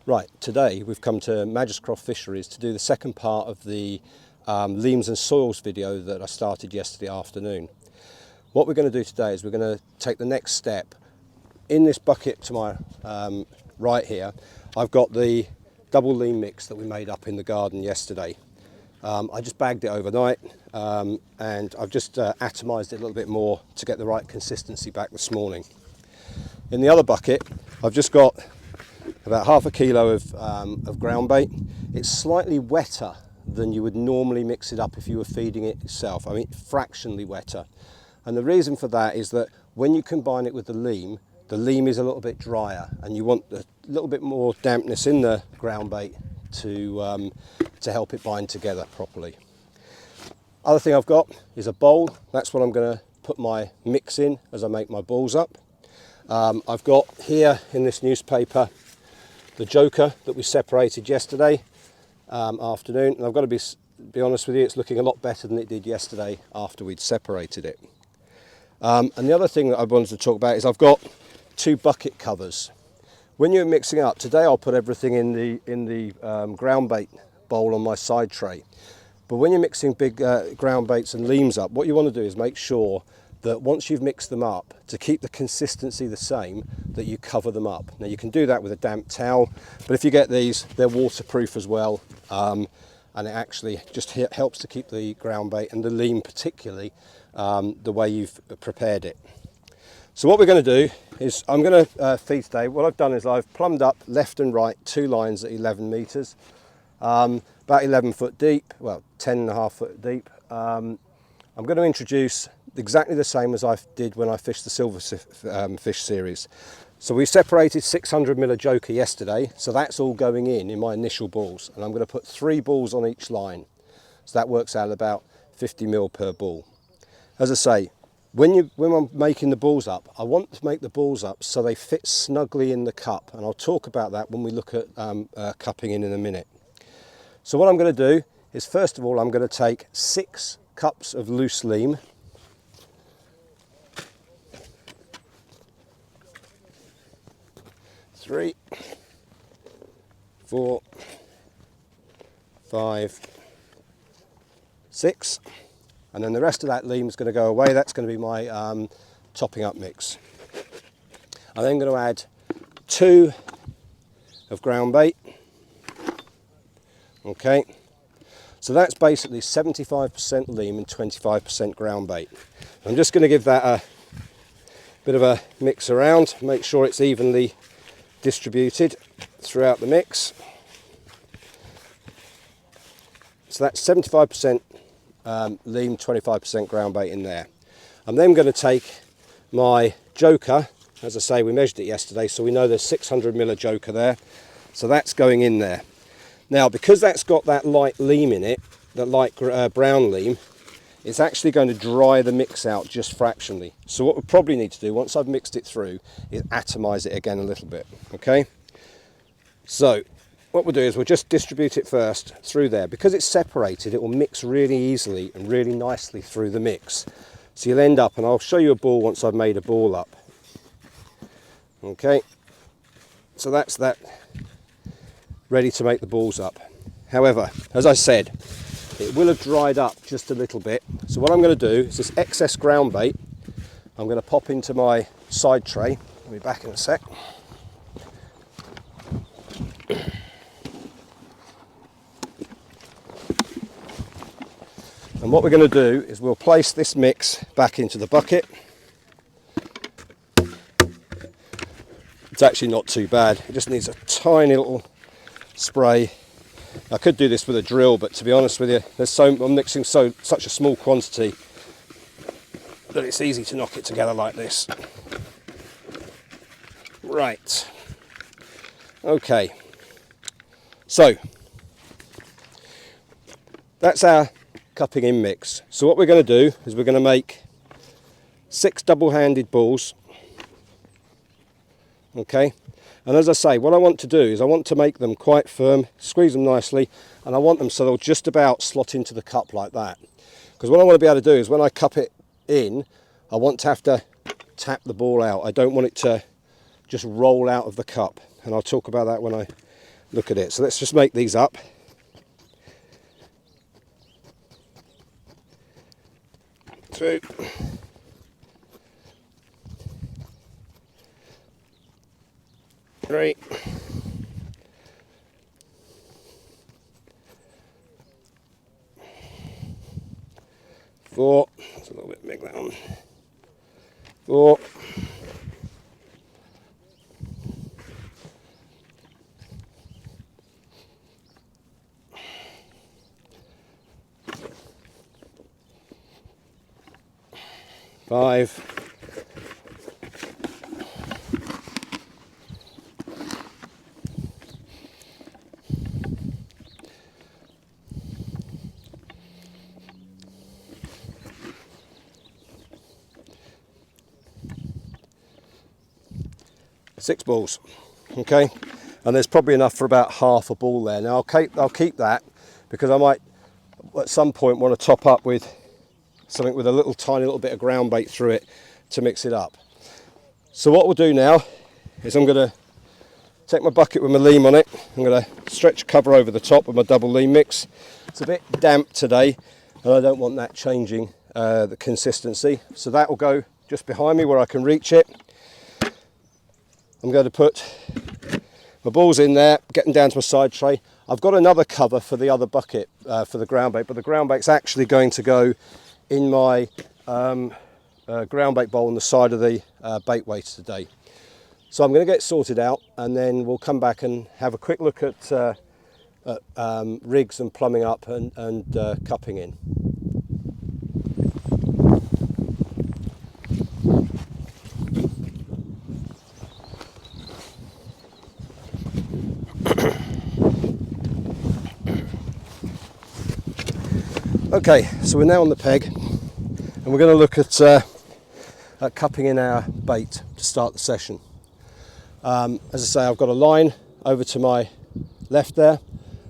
Right, today we've come to Majescroft Fisheries to do the second part of the Leams and Soils video that I started yesterday afternoon. What we're going to do today is we're going to take the next step. In this bucket to my right here, I've got the double lean mix that we made up in the garden yesterday. I just bagged it overnight and I've just atomised it a little bit more to get the right consistency back this morning. In the other bucket, I've just got about half a kilo of ground bait. It's slightly wetter than you would normally mix it up if you were feeding it yourself. I mean, fractionally wetter. And the reason for that is that when you combine it with the leam is a little bit drier, and you want a little bit more dampness in the ground bait to help it bind together properly. Other thing I've got is a bowl. That's what I'm going to put my mix in as I make my balls up. I've got here in this newspaper the joker that we separated yesterday afternoon, and I've got to be honest with you, it's looking a lot better than it did yesterday after we'd separated it. And the other thing that I wanted to talk about is I've got two bucket covers. When you're mixing up, today I'll put everything in the ground bait bowl on my side tray. But when you're mixing big ground baits and leams up, what you want to do is make sure that once you've mixed them up, to keep the consistency the same, that you cover them up. Now you can do that with a damp towel, but if you get these, they're waterproof as well, and it actually just helps to keep the ground bait and the leam particularly the way you've prepared it. So what we're going to do is I'm going to feed today. What I've done is I've plumbed up left and right 2 lines at 11 metres, about 11 foot deep, well 10.5 foot deep. I'm going to introduce exactly the same as I did when I fished the silverfish series. So we separated 600 mil of joker yesterday, so that's all going in my initial balls, and I'm going to put 3 balls on each line. So that works out about 50 mil per ball. As I say, when I'm making the balls up, I want to make the balls up so they fit snugly in the cup, and I'll talk about that when we look at cupping in a minute. So what I'm going to do is, first of all, I'm going to take 6 cups of loose leam. 3, 4, 5, 6, and then the rest of that leam is going to go away. That's going to be my topping up mix. I'm then going to add 2 of ground bait. Okay, so that's basically 75% leam and 25% ground bait. I'm just going to give that a bit of a mix around, make sure it's evenly distributed throughout the mix. So that's 75% lean, 25% ground bait in there. I'm then going to take my joker. As I say, we measured it yesterday, so we know there's 600 mil of joker there, so that's going in there. Now, because that's got that light leam in it, that light brown leam, it's actually going to dry the mix out just fractionally. So what we probably need to do, once I've mixed it through, is atomise it again a little bit, okay? So what we'll do is we'll just distribute it first through there. Because it's separated, it will mix really easily and really nicely through the mix. So you'll end up, and I'll show you a ball once I've made a ball up. Okay, so that's that, ready to make the balls up. However, as I said, it will have dried up just a little bit. So what I'm going to do is this excess ground bait, I'm going to pop into my side tray. I'll be back in a sec. And what we're going to do is we'll place this mix back into the bucket. It's actually not too bad. It just needs a tiny little spray. I could do this with a drill, but to be honest with you, I'm mixing such a small quantity that it's easy to knock it together like this. Right. Okay. So that's our cupping in mix. So what we're going to do is we're going to make 6 double-handed balls. Okay. And as I say, what I want to do is I want to make them quite firm, squeeze them nicely, and I want them so they'll just about slot into the cup like that. Because what I want to be able to do is when I cup it in, I want to have to tap the ball out. I don't want it to just roll out of the cup, and I'll talk about that when I look at it. So let's just make these up. Two. Three. Four. It's a little bit big, that one. Four. Five. Six balls, okay, and there's probably enough for about half a ball there. Now I'll keep that because I might at some point want to top up with something with a tiny little bit of ground bait through it to mix it up. So what we'll do now is I'm going to take my bucket with my Leam on it. I'm going to stretch a cover over the top with my double Leam mix. It's a bit damp today and I don't want that changing the consistency, so that will go just behind me where I can reach it. I'm going to put my balls in there, get them down to my side tray. I've got another cover for the other bucket for the ground bait, but the ground bait's actually going to go in my ground bait bowl on the side of the bait weights today. So I'm going to get sorted out and then we'll come back and have a quick look at rigs and plumbing up and cupping in. Okay, so we're now on the peg and we're going to look at cupping in our bait to start the session. As I say, I've got a line over to my left there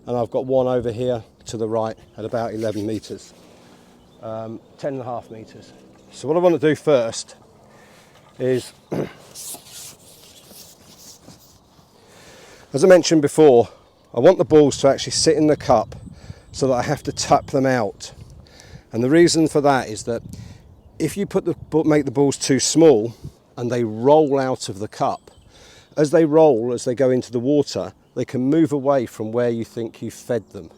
and I've got one over here to the right at about 11 metres, 10.5 metres. So what I want to do first is, as I mentioned before, I want the balls to actually sit in the cup so that I have to tap them out. And the reason for that is that if you make the balls too small and they roll out of the cup, as they roll, as they go into the water, they can move away from where you think you've fed them.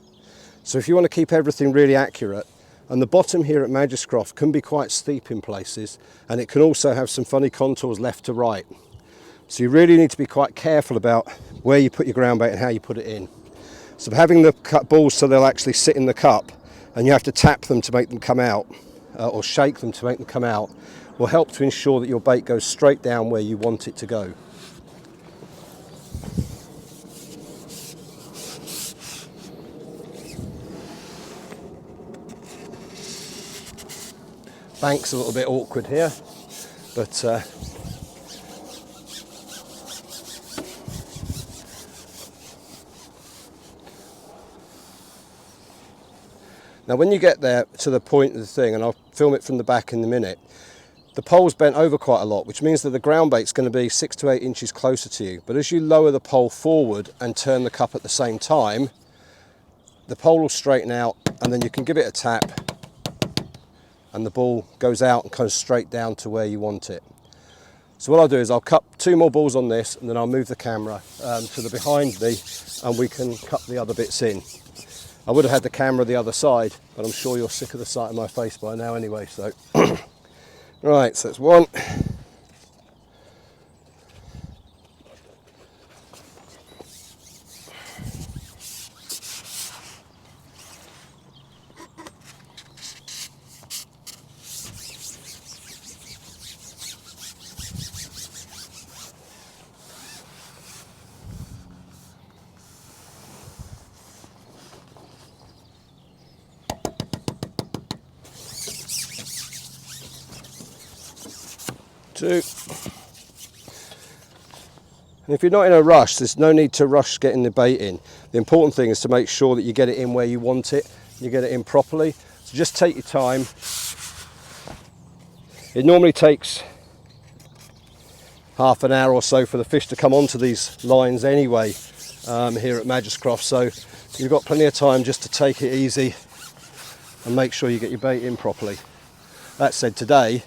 So if you want to keep everything really accurate, and the bottom here at Magicroft can be quite steep in places, and it can also have some funny contours left to right. So you really need to be quite careful about where you put your ground bait and how you put it in. So having the balls so they'll actually sit in the cup and you have to tap them to make them come out or shake them to make them come out will help to ensure that your bait goes straight down where you want it to go. Bank's a little bit awkward here, but now when you get there to the point of the thing, and I'll film it from the back in a minute, the pole's bent over quite a lot, which means that the ground bait's going to be 6 to 8 inches closer to you. But as you lower the pole forward and turn the cup at the same time, the pole will straighten out and then you can give it a tap and the ball goes out and comes straight down to where you want it. So what I'll do is I'll cup 2 more balls on this and then I'll move the camera to the behind me and we can cut the other bits in. I would have had the camera the other side, but I'm sure you're sick of the sight of my face by now anyway, so. Right, so that's 1. 2. And if you're not in a rush, there's no need to rush getting the bait in. The important thing is to make sure that you get it in where you want it, you get it in properly. So just take your time. It normally takes half an hour or so for the fish to come onto these lines anyway, here at Majescroft, so you've got plenty of time just to take it easy and make sure you get your bait in properly. That said, today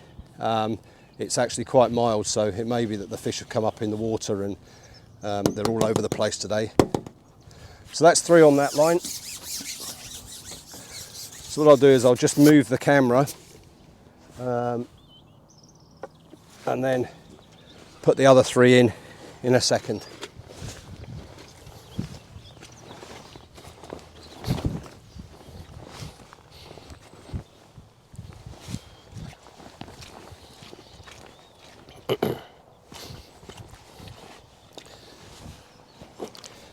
it's actually quite mild, so it may be that the fish have come up in the water and they're all over the place today. So that's 3 on that line. So what I'll do is I'll just move the camera and then put the other 3 in a second.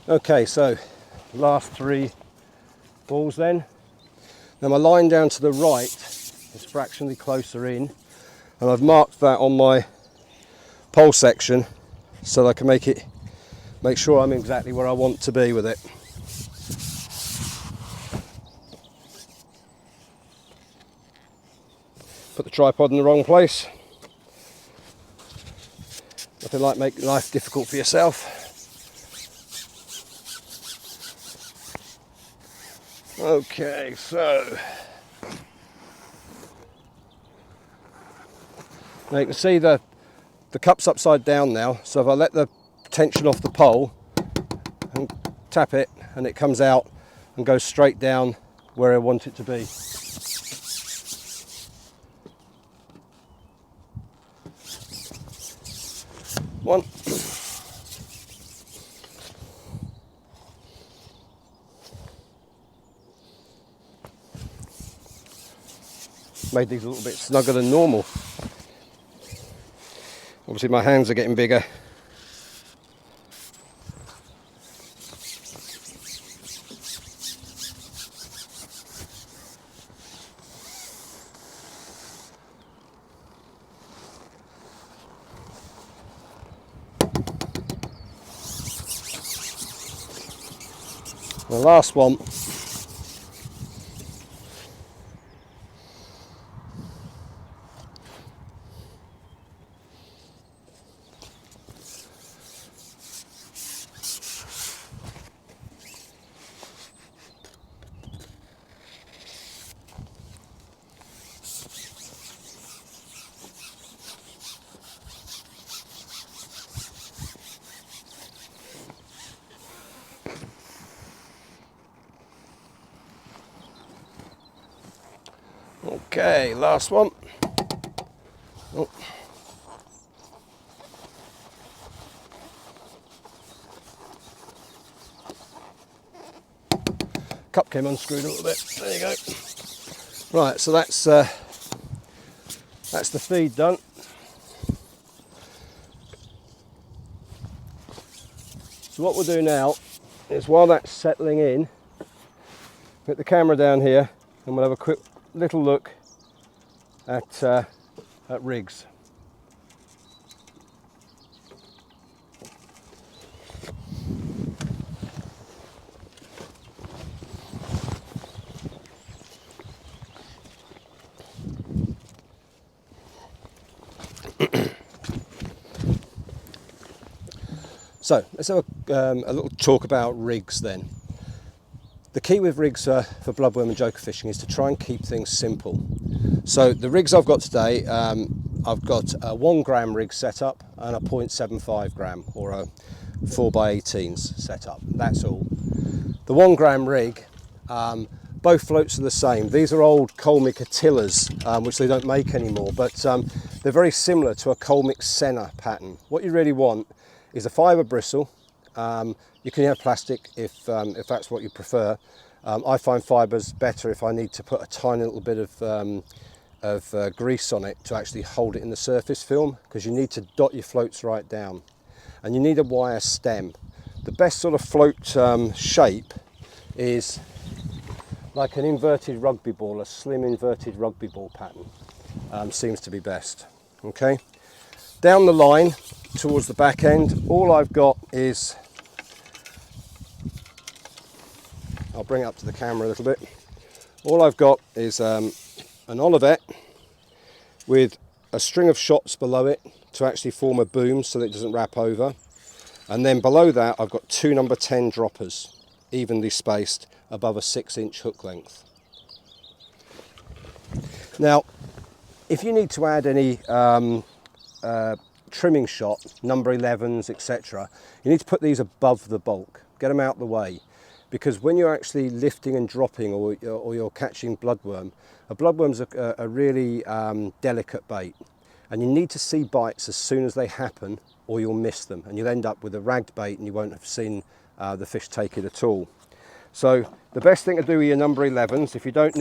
Okay, so last 3 balls then. Now my line down to the right is fractionally closer in, and I've marked that on my pole section so that I can make sure I'm exactly where I want to be with it. Put the tripod in the wrong place. Nothing like making life difficult for yourself. Okay, so now you can see the cup's upside down now, so if I let the tension off the pole and tap it, and it comes out and goes straight down where I want it to be. One. Made these a little bit snugger than normal. Obviously my hands are getting bigger. The last one. Okay, last one. Oh. Cup came unscrewed a little bit. There you go. Right, so that's the feed done. So what we'll do now is, while that's settling in, put the camera down here and we'll have a quick little look at rigs. So let's have a little talk about rigs then. The key with rigs for bloodworm and joker fishing is to try and keep things simple. So the rigs I've got today, I've got a 1 gram rig set up and a 0.75 gram or a 4x18s set up. That's all. The 1 gram rig, both floats are the same. These are old Colmic Attilas, which they don't make anymore, but they're very similar to a Colmic Senna pattern. What you really want is a fibre bristle. You can have plastic if that's what you prefer. I find fibres better if I need to put a tiny little bit of grease on it to actually hold it in the surface film, because you need to dot your floats right down. And you need a wire stem. The best sort of float shape is like an inverted rugby ball, a slim inverted rugby ball pattern. Seems to be best. Okay, down the line towards the back end, all I've got is, I'll bring it up to the camera a little bit. All I've got is an Olivet with a string of shots below it to actually form a boom so that it doesn't wrap over. And then below that I've got 2 number 10 droppers, evenly spaced above a 6-inch hook length. Now, if you need to add any trimming shot, number 11s, etc., you need to put these above the bulk, get them out the way, because when you're actually lifting and dropping, or you're catching bloodworm, a bloodworm's a really delicate bait, and you need to see bites as soon as they happen, or you'll miss them, and you'll end up with a ragged bait and you won't have seen the fish take it at all. So the best thing to do with your number 11s, if you don't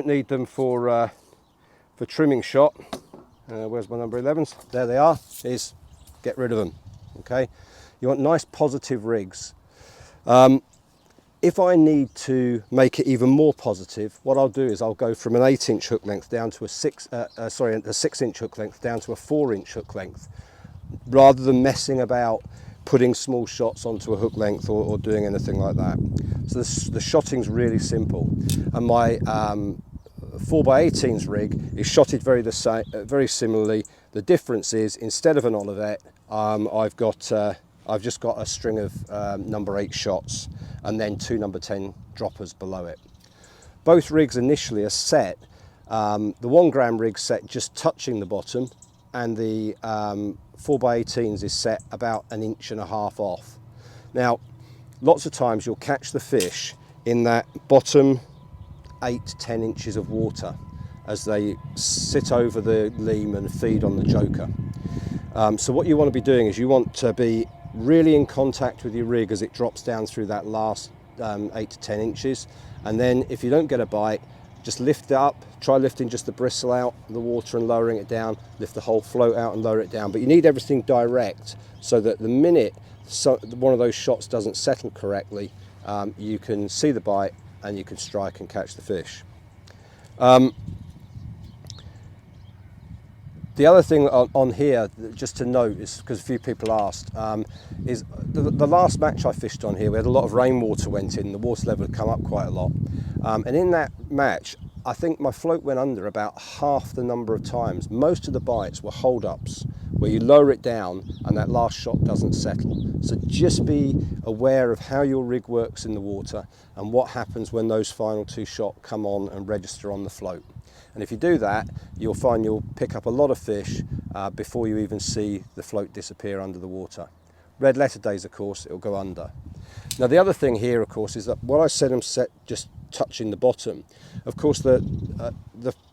need them for trimming shot, where's my number 11s? There they are, is get rid of them, okay? You want nice positive rigs. If I need to make it even more positive, what I'll do is I'll go from an 8-inch hook length down to a 6-inch hook length down to a 4-inch hook length, rather than messing about putting small shots onto a hook length or doing anything like that. So the shotting's really simple, and my 4x18s rig is shotted very similarly. The difference is, instead of an Olivet, I've just got a string of number 8 shots and then 2 number 10 droppers below it. Both rigs initially are set, the 1 gram rig set just touching the bottom, and the 4x18s is set about 1.5 inches off. Now, lots of times you'll catch the fish in that bottom 8 to 10 inches of water as they sit over the leam and feed on the joker. So what you want to be doing is you want to be really in contact with your rig as it drops down through that last 8 to 10 inches, and then if you don't get a bite, just lift it up, try lifting just the bristle out of the water and lowering it down, lift the whole float out and lower it down. But you need everything direct, so that the minute one of those shots doesn't settle correctly, you can see the bite and you can strike and catch the fish. The other thing on here, just to note, is because a few people asked, is the last match I fished on here, we had a lot of rainwater went in, the water level had come up quite a lot. And in that match, I think my float went under about half the number of times. Most of the bites were hold-ups, where you lower it down and that last shot doesn't settle. So just be aware of how your rig works in the water and what happens when those final 2 shots come on and register on the float. And if you do that, you'll find you'll pick up a lot of fish before you even see the float disappear under the water. Red letter days, of course, it'll go under. Now the other thing here, of course, is that what I said I'm set just touching the bottom. Of course, the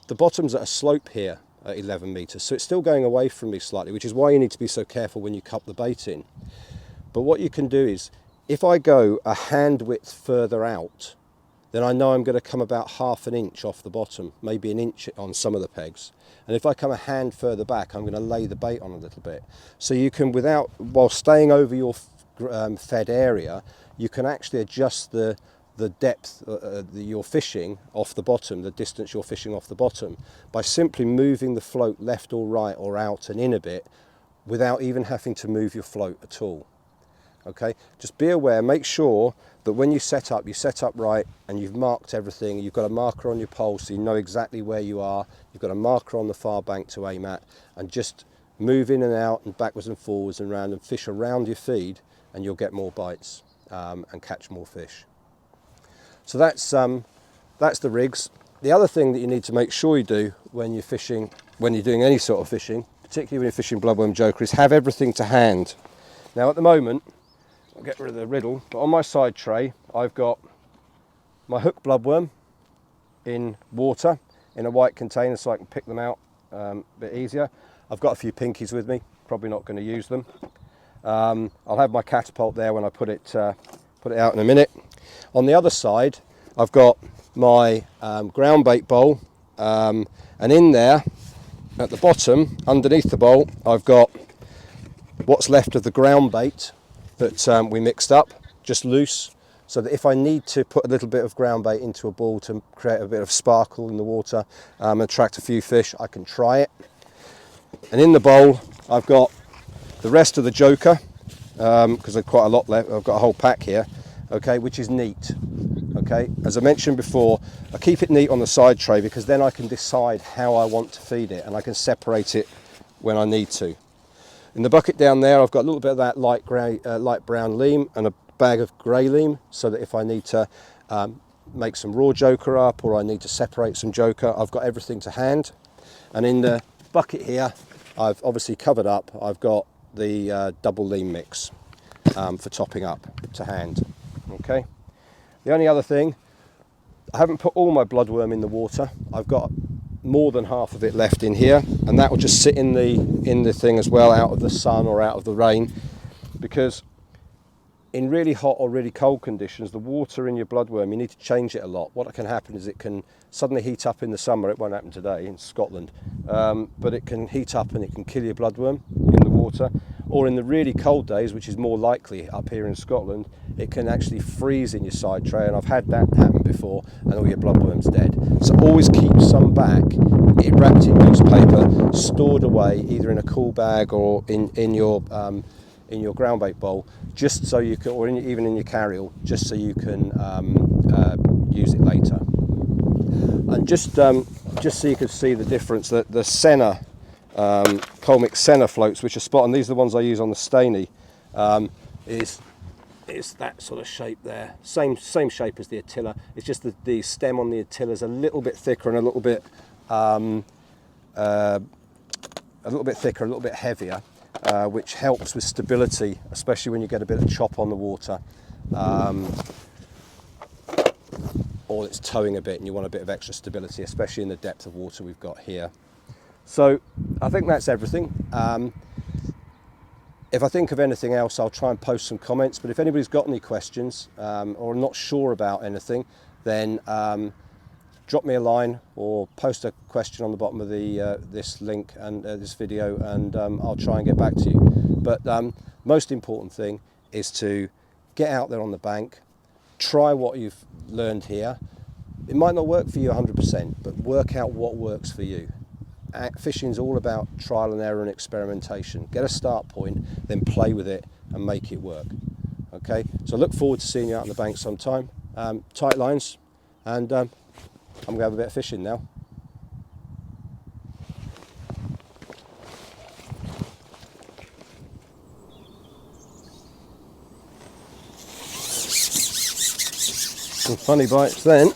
bottom's at a slope here at 11 meters, so it's still going away from me slightly, which is why you need to be so careful when you cup the bait in. But what you can do is, if I go a hand width further out, then I know I'm going to come about 1/2 inch off the bottom, maybe 1 inch on some of the pegs. And if I come a hand further back, I'm going to lay the bait on a little bit. So you can, while staying over your fed area, you can actually adjust the depth you're fishing off the bottom, the distance you're fishing off the bottom, by simply moving the float left or right or out and in a bit, without even having to move your float at all. Okay, just be aware, make sure that when you set up right, and you've marked everything. You've got a marker on your pole so you know exactly where you are. You've got a marker on the far bank to aim at, and just move in and out and backwards and forwards and round and fish around your feed, and you'll get more bites and catch more fish. So that's the rigs. The other thing that you need to make sure you do when you're fishing, when you're doing any sort of fishing, particularly when you're fishing bloodworm joker, is have everything to hand. Now at the moment, I'll get rid of the riddle, but on my side tray I've got my hook bloodworm in water in a white container so I can pick them out a bit easier. I've got a few pinkies with me, probably not going to use them. I'll have my catapult there when I put it out in a minute. On the other side I've got my ground bait bowl, and in there at the bottom underneath the bowl I've got what's left of the ground bait that we mixed up, just loose, so that if I need to put a little bit of ground bait into a ball to create a bit of sparkle in the water, attract a few fish, I can try it. And in the bowl I've got the rest of the joker, because there's quite a lot left. I've got a whole pack here, okay, which is neat. Okay, as I mentioned before, I keep it neat on the side tray because then I can decide how I want to feed it and I can separate it when I need to. In the bucket down there, I've got a little bit of that light brown Leam and a bag of grey Leam, so that if I need to make some raw joker up, or I need to separate some joker, I've got everything to hand. And in the bucket here, I've obviously covered up, I've got the double Leam mix for topping up to hand. Okay. The only other thing, I haven't put all my bloodworm in the water. I've got more than half of it left in here, and that will just sit in the thing as well, out of the sun or out of the rain, because in really hot or really cold conditions, the water in your bloodworm, you need to change it a lot. What can happen is it can suddenly heat up in the summer. It won't happen today in Scotland, but it can heat up and it can kill your bloodworm in the water. Or in the really cold days, which is more likely up here in Scotland, it can actually freeze in your side tray, and I've had that happen before, and all your bloodworm's dead. So always keep some back, wrapped in newspaper, stored away either in a cool bag or in your ground bait bowl, just so you can, or even in your carryall, just so you can use it later. And just so you can see the difference, that the Senna Colmix Senna floats, which are spot on, these are the ones I use on the Staney, is that sort of shape there, same shape as the Attila. It's just that the stem on the Attila is a little bit thicker and a little bit thicker, a little bit heavier, which helps with stability, especially when you get a bit of chop on the water, or it's towing a bit and you want a bit of extra stability, especially in the depth of water we've got here. So I think that's everything. If I think of anything else, I'll try and post some comments, but if anybody's got any questions or not sure about anything, then drop me a line or post a question on the bottom of this link and this video, and I'll try and get back to you. But most important thing is to get out there on the bank, try what you've learned here. It might not work for you 100%, but work out what works for you. Fishing is all about trial and error and experimentation. Get a start point, then play with it and make it work. Okay, so I look forward to seeing you out on the bank sometime. Tight lines, and I'm going to have a bit of fishing now. Some funny bites then.